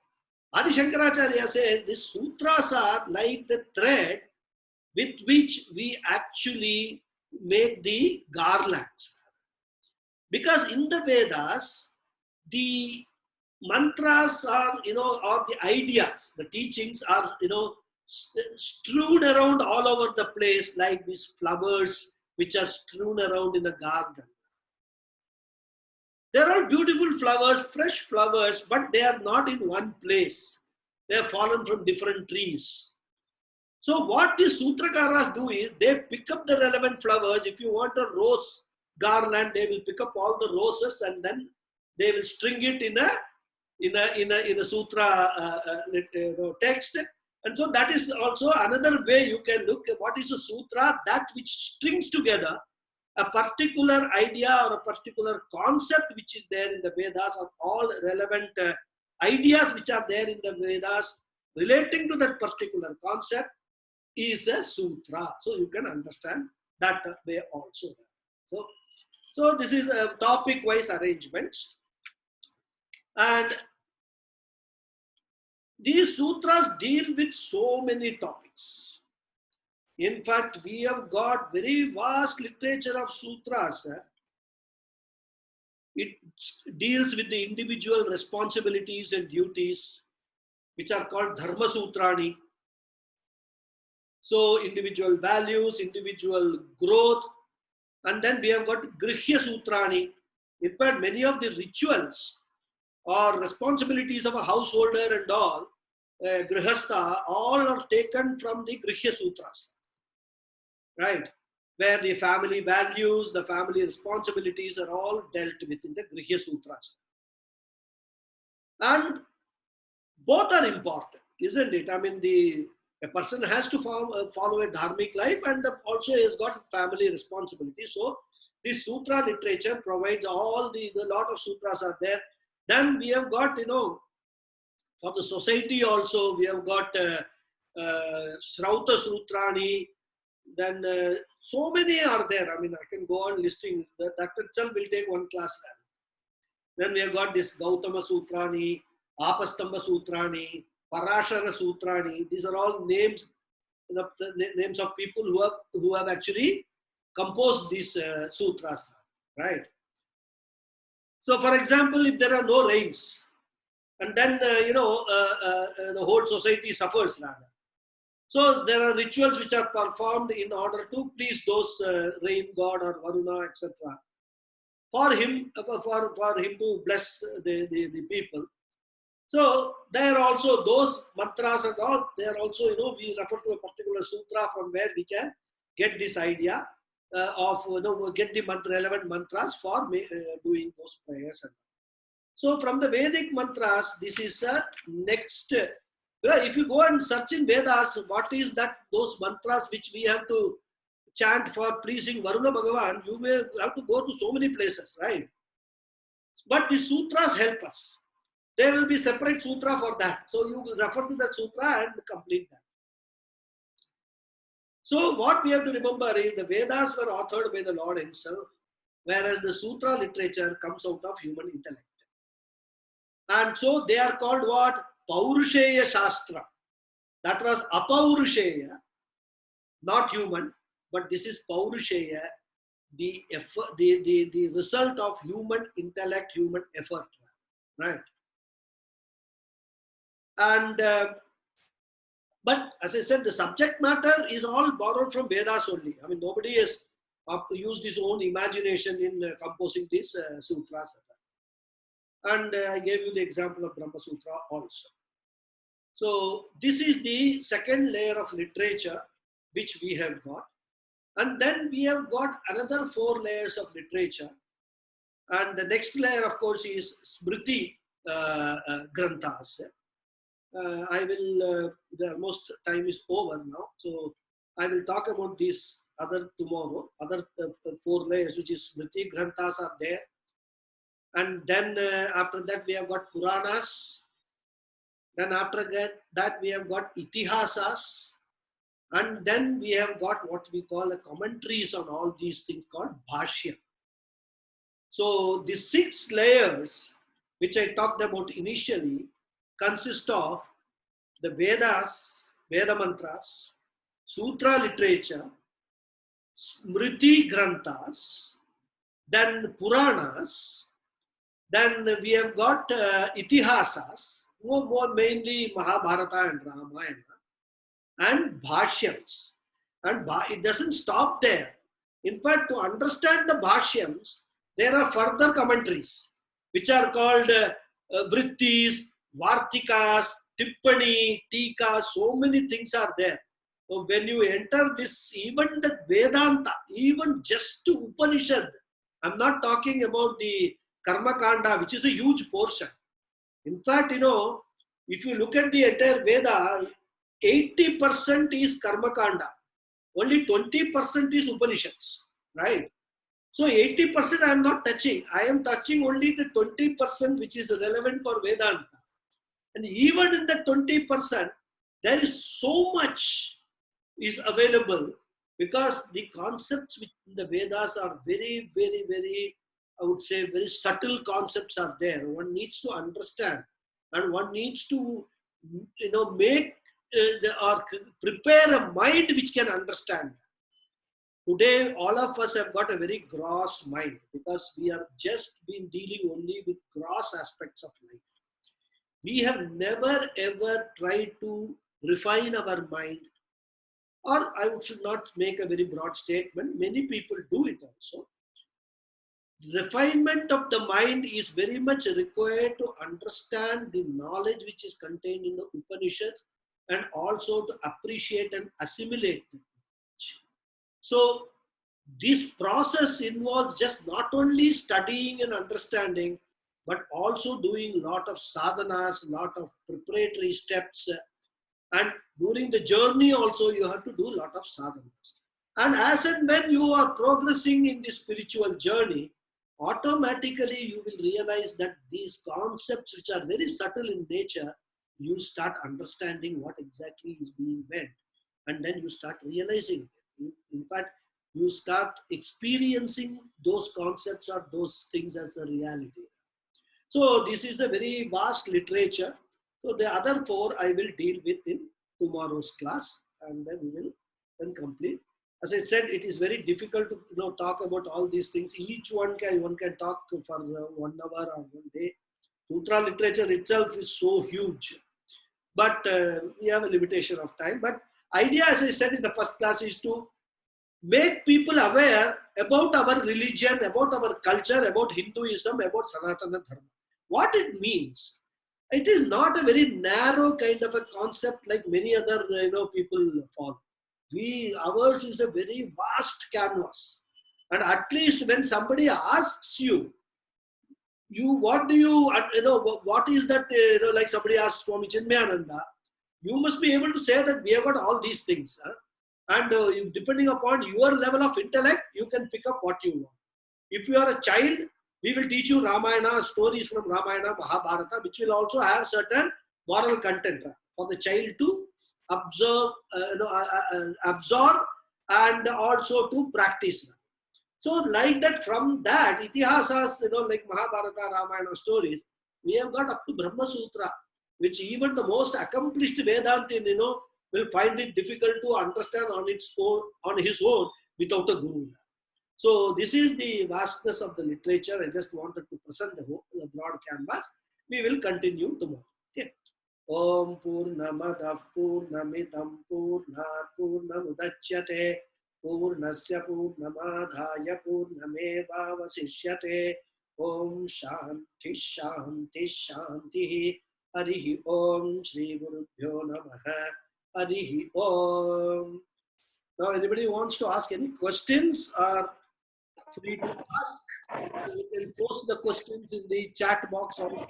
Adi Shankaracharya says these sutras are like the thread with which we actually make the garlands. Because in the Vedas, the mantras are, or the ideas, the teachings are, strewn around all over the place like these flowers which are strewn around in a garden. They're all beautiful flowers, fresh flowers, but they are not in one place. They have fallen from different trees. So what these Sutrakaras do is they pick up the relevant flowers. If you want a rose garland, they will pick up all the roses and then they will string it in a sutra text. And so that is also another way you can look at what is a sutra, that which strings together a particular idea or a particular concept which is there in the Vedas, or all relevant ideas which are there in the Vedas relating to that particular concept is a sutra. So you can understand that way also. So this is a topic-wise arrangement. And these sutras deal with so many topics. In fact, we have got very vast literature of sutras. It deals with the individual responsibilities and duties, which are called Dharma Sutrani. So individual values, individual growth, and then we have got Grihya Sutrani. In fact, many of the rituals or responsibilities of a householder and all, Grihastha, all are taken from the Grihya Sutras, right? Where the family values, the family responsibilities are all dealt with in the Grihya Sutras. And both are important, isn't it? I mean, a person has to follow a dharmic life and also has got family responsibility. So this sutra literature provides all a lot of sutras are there. Then we have got, for the society also, we have got Shrauta Sutrani. Then so many are there. I mean, I can go on listing. That itself will take one class. Then we have got this Gautama Sutrani, Apastamba Sutrani, Parashara Sutrani. These are all names, the names of people who have actually composed these sutras, right? So, for example, if there are no rains, and then the whole society suffers rather. So there are rituals which are performed in order to please those rain god or Varuna, etc. For him to bless the people. So there are also those mantras and all. They are also, we refer to a particular sutra from where we can get this idea of, get the relevant mantras for doing those prayers. So from the Vedic mantras, this is the next. If you go and search in Vedas, what is that? Those mantras which we have to chant for pleasing Varuna Bhagavan, you may have to go to so many places, right? But the sutras help us. There will be separate sutra for that. So you refer to that sutra and complete that. So what we have to remember is the Vedas were authored by the Lord himself, whereas the sutra literature comes out of human intellect. And so they are called what? Paurusheya Shastra. That was Apaurusheya, not human, but this is Paurusheya, the effort, the result of human intellect, human effort, right? And but as I said, the subject matter is all borrowed from Vedas only. I mean, nobody has used his own imagination in composing these sutras. And I gave you the example of Brahma Sutra also. So this is the second layer of literature which we have got. And then we have got another 4 layers of literature. And the next layer, of course, is Smriti Granthas. I will, the almost time is over now. So I will talk about this other tomorrow. Other 4 layers, which is Smriti Granthas are there. And then after that, we have got Puranas. Then after that, we have got Itihasas. And then we have got what we call the commentaries on all these things called Bhashya. So the 6 layers, which I talked about initially, consist of the Vedas, Veda mantras, Sutra literature, Smriti Granthas, then Puranas, Then we have got itihasas, more mainly Mahabharata and Ramayana, and bhashyams. And it doesn't stop there. In fact, to understand the bhashyams, there are further commentaries, which are called vrittis, vartikas, tippani, tika, so many things are there. So when you enter this, even the Vedanta, even just to Upanishad, I'm not talking about the Karma Kanda, which is a huge portion. In fact, if you look at the entire Veda, 80% is Karma Kanda, only 20% is Upanishads, right? So 80% I am not touching. I am touching only the 20% which is relevant for Vedanta. And even in the 20%, there is so much is available because the concepts in the Vedas are very, very, very, I would say, very subtle concepts are there. One needs to understand and one needs to, make or prepare a mind which can understand. Today, all of us have got a very gross mind because we have just been dealing only with gross aspects of life. We have never ever tried to refine our mind, or I should not make a very broad statement. Many people do it also. Refinement of the mind is very much required to understand the knowledge which is contained in the Upanishads and also to appreciate and assimilate the knowledge. So this process involves just not only studying and understanding, but also doing a lot of sadhanas, lot of preparatory steps. And during the journey also you have to do a lot of sadhanas. And as and when you are progressing in the spiritual journey, automatically you will realize that these concepts which are very subtle in nature, you start understanding what exactly is being meant. And then you start realizing it. In fact, you start experiencing those concepts or those things as a reality. So this is a very vast literature. So the other four I will deal with in tomorrow's class, and then we will then complete. As I said, it is very difficult to talk about all these things. Each one can talk for 1 hour or 1 day. Sutra literature itself is so huge, but we have a limitation of time. But idea, as I said in the first class, is to make people aware about our religion, about our culture, about Hinduism, about Sanatana Dharma. What it means. It is not a very narrow kind of a concept like many other people follow. Ours is a very vast canvas. And at least when somebody asks you, what is that, like somebody asks Swami Chinmayananda, you must be able to say that we have got all these things. And depending upon your level of intellect, you can pick up what you want. If you are a child, we will teach you Ramayana, stories from Ramayana, Mahabharata, which will also have certain moral content for the child to absorb and also to practice. So like that, from that, itihasas, like Mahabharata, Ramayana stories, we have got up to Brahma Sutra, which even the most accomplished Vedantin, will find it difficult to understand on his own without a guru. So this is the vastness of the literature. I just wanted to present the broad canvas. We will continue tomorrow. Okay. Om Purnamadav Purnamidam Purnat Purnamudachyate Purnasya Purnamadhaya Purnameva Vasishyate. Om Shanti Shanti Shanti. Harihi Om Shri Gurubhyo Namaha. Harihi Om. Now anybody wants to ask any questions are free to ask. You can post the questions in the chat box. I'll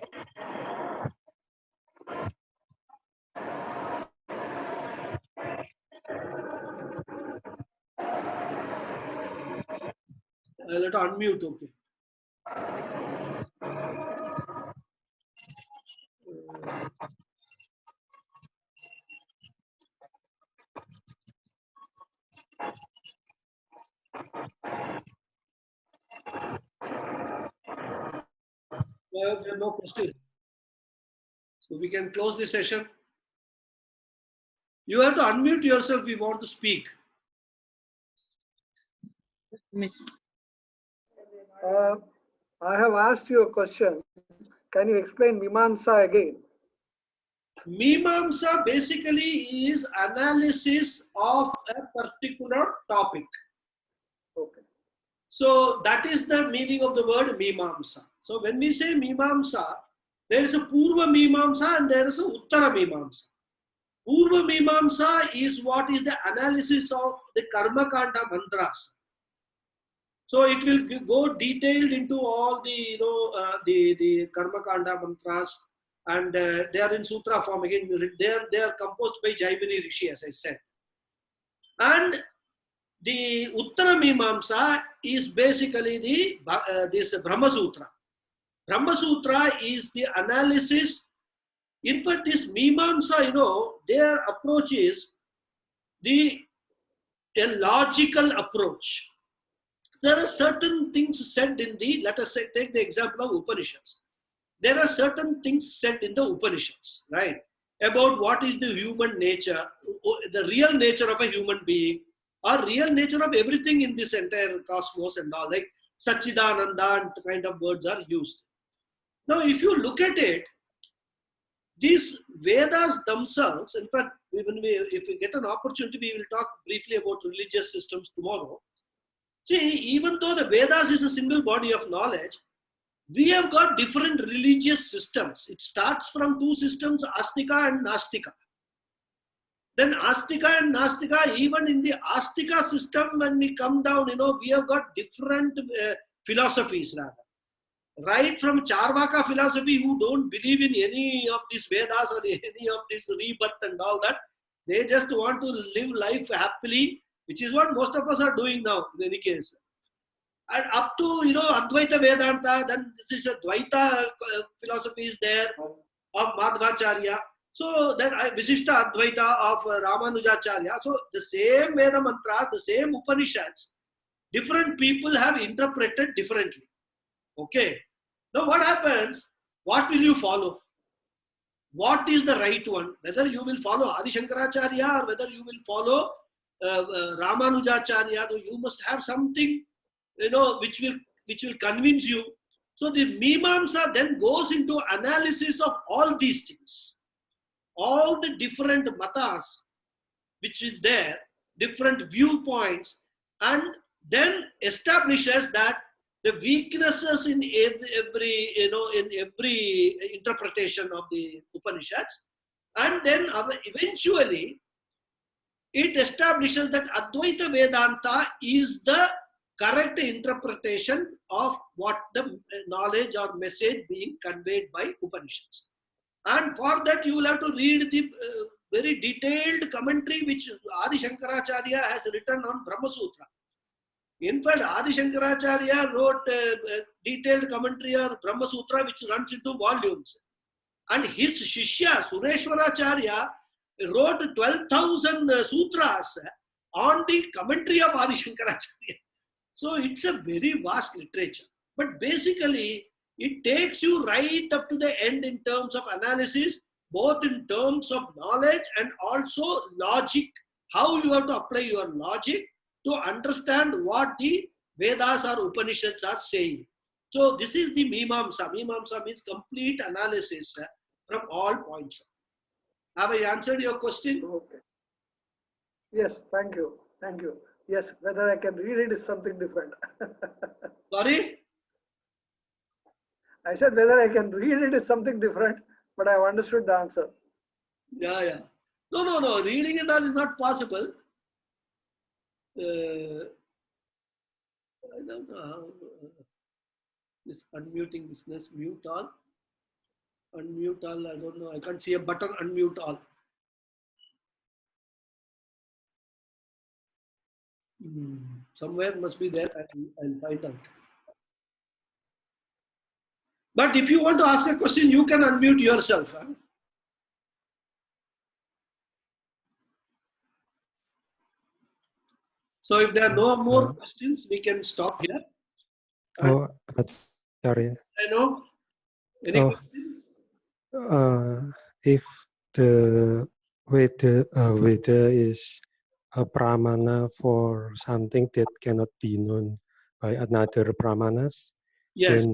let unmute, okay. Well, there are no questions. So we can close the session. You have to unmute yourself if you want to speak. I have asked you a question. Can you explain Mimamsa again? Mimamsa basically is analysis of a particular topic. Okay. So that is the meaning of the word Mimamsa. So when we say Mimamsa, there is a Purva Mimamsa and there is a Uttara Mimamsa. Purva Mimamsa is what is the analysis of the Karma Kanda mantras. So it will go detailed into all the the Karma Kanda mantras, and they are in sutra form again. They are composed by Jaimini Rishi, as I said. And the Uttara Mimamsa is basically this Brahma Sutra. Brahma Sutra is the analysis. In fact, this Mimamsa, their approach is a logical approach. There are certain things said in let us say, take the example of Upanishads. There are certain things said in the Upanishads, right? About what is the human nature, the real nature of a human being, or real nature of everything in this entire cosmos and all, like Satchidananda and kind of words are used. Now, if you look at it, these Vedas themselves, in fact, if we get an opportunity, we will talk briefly about religious systems tomorrow. See, even though the Vedas is a single body of knowledge, we have got different religious systems. It starts from two systems, Astika and Nastika. Then Astika and Nastika, even in the Astika system, when we come down, we have got different philosophies rather. Right from Charvaka philosophy, who don't believe in any of these Vedas or any of this rebirth and all that, they just want to live life happily, which is what most of us are doing now in any case. And up to Advaita Vedanta, then this is a Dvaita philosophy is there of Madhvacharya. So then Visishta Advaita of Ramanujacharya. So the same Veda mantra, the same Upanishads, different people have interpreted differently. Okay. Now what happens? What will you follow? What is the right one? Whether you will follow Adi Shankaracharya or whether you will follow Ramanujacharya, so you must have something which will convince you. So the Mimamsa then goes into analysis of all these things, all the different matas which is there, different viewpoints, and then establishes that the weaknesses in every interpretation of the Upanishads, and then eventually it establishes that Advaita Vedanta is the correct interpretation of what the knowledge or message being conveyed by Upanishads. And for that you will have to read the very detailed commentary which Adi Shankaracharya has written on Brahma Sutra. In fact, Adi Shankaracharya wrote a detailed commentary on Brahma Sutra which runs into volumes. And his Shishya, Sureshwaracharya, wrote 12,000 sutras on the commentary of Adi Shankaracharya. So it's a very vast literature. But basically, it takes you right up to the end in terms of analysis, both in terms of knowledge and also logic, how you have to apply your logic to understand what the Vedas or Upanishads are saying. So this is the Mimamsa. Mimamsa means complete analysis from all points. Have I answered your question? Okay. Yes, thank you. Thank you. Yes, whether I can read it is something different. Sorry? I said whether I can read it is something different, but I have understood the answer. Yeah. No. Reading it all is not possible. I don't know how this unmuting business, mute all. Unmute all, I don't know. I can't see a button, unmute all. Somewhere must be there. I'll find out. But if you want to ask a question, you can unmute yourself. Huh? So if there are no more questions, we can stop here. Oh, Acharya. I know. Any questions? If the Veda is a pramana for something that cannot be known by another pramanas, Yes.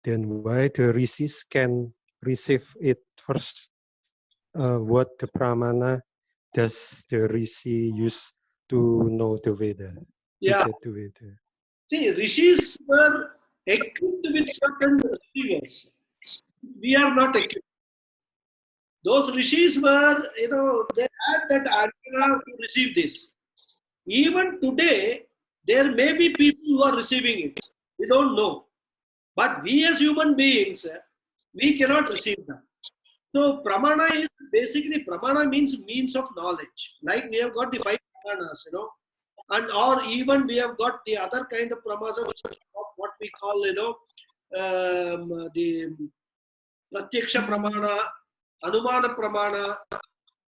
then why the rishis can receive it first? What the pramana does the rishi use to know the Veda, to Yeah. get the Veda? See, rishis were equipped with certain receivers. We are not equipped. Those rishis were, they had that antenna to receive this. Even today, there may be people who are receiving it. We don't know. But we as human beings, we cannot receive them. So pramana is basically, pramana means of knowledge. Like we have got the five pramanas, and or even we have got the other kind of pramana, which is what we call, the pratyaksha pramana, anumana pramana.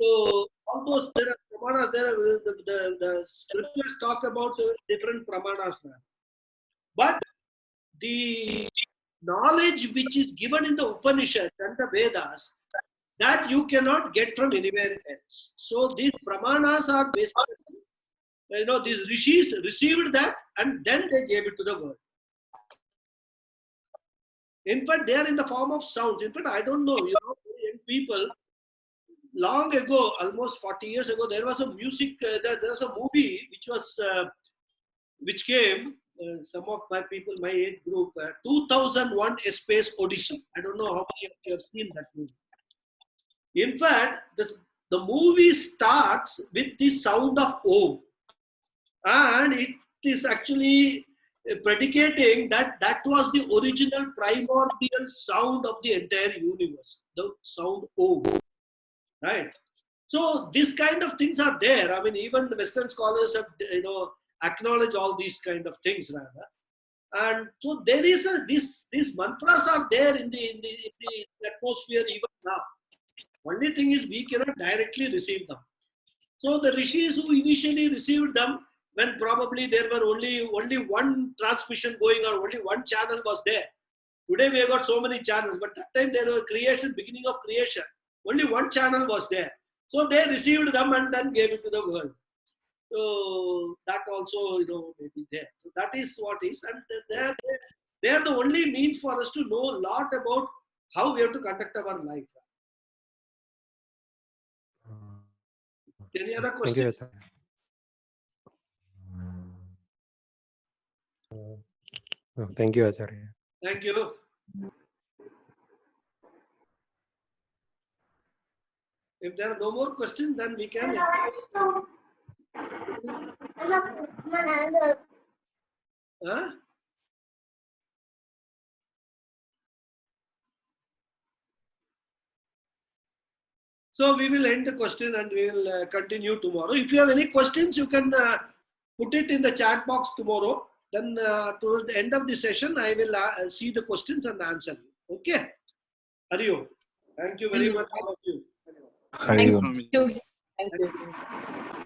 So all those, there are pramanas. The scriptures talk about different pramanas there. But the knowledge which is given in the Upanishads and the Vedas, that you cannot get from anywhere else. So these pramanas are basically, these rishis received that and then they gave it to the world. In fact, they are in the form of sounds. In fact, I don't know, young people, long ago, almost 40 years ago, there was a music, there was a movie which came, some of my people, my age group, 2001 A Space Odyssey. I don't know how many of you have seen that movie. In fact, the movie starts with the sound of Om. And it is actually predicating that was the original primordial sound of the entire universe, the sound Om. Right? So these kind of things are there. I mean, even the Western scholars have, acknowledged all these kind of things rather. And so there is these mantras are there in the atmosphere even now. Only thing is we cannot directly receive them. So the rishis who initially received them, when probably there were only one transmission going on, only one channel was there. Today we have got so many channels, but that time there was beginning of creation, only one channel was there. So they received them and then gave it to the world. So that also, may be there. So that is what is, and they are the only means for us to know a lot about how we have to conduct our life. Any other Thank you, questions? Acharya. Thank you, Acharya. Thank you. If there are no more questions, then we can. Huh? So we will end the question and we will continue tomorrow. If you have any questions, you can put it in the chat box tomorrow. Then towards the end of the session, I will see the questions and answer you. Okay? Hariyo. Thank you very much, all of you. Thank you. Thank you.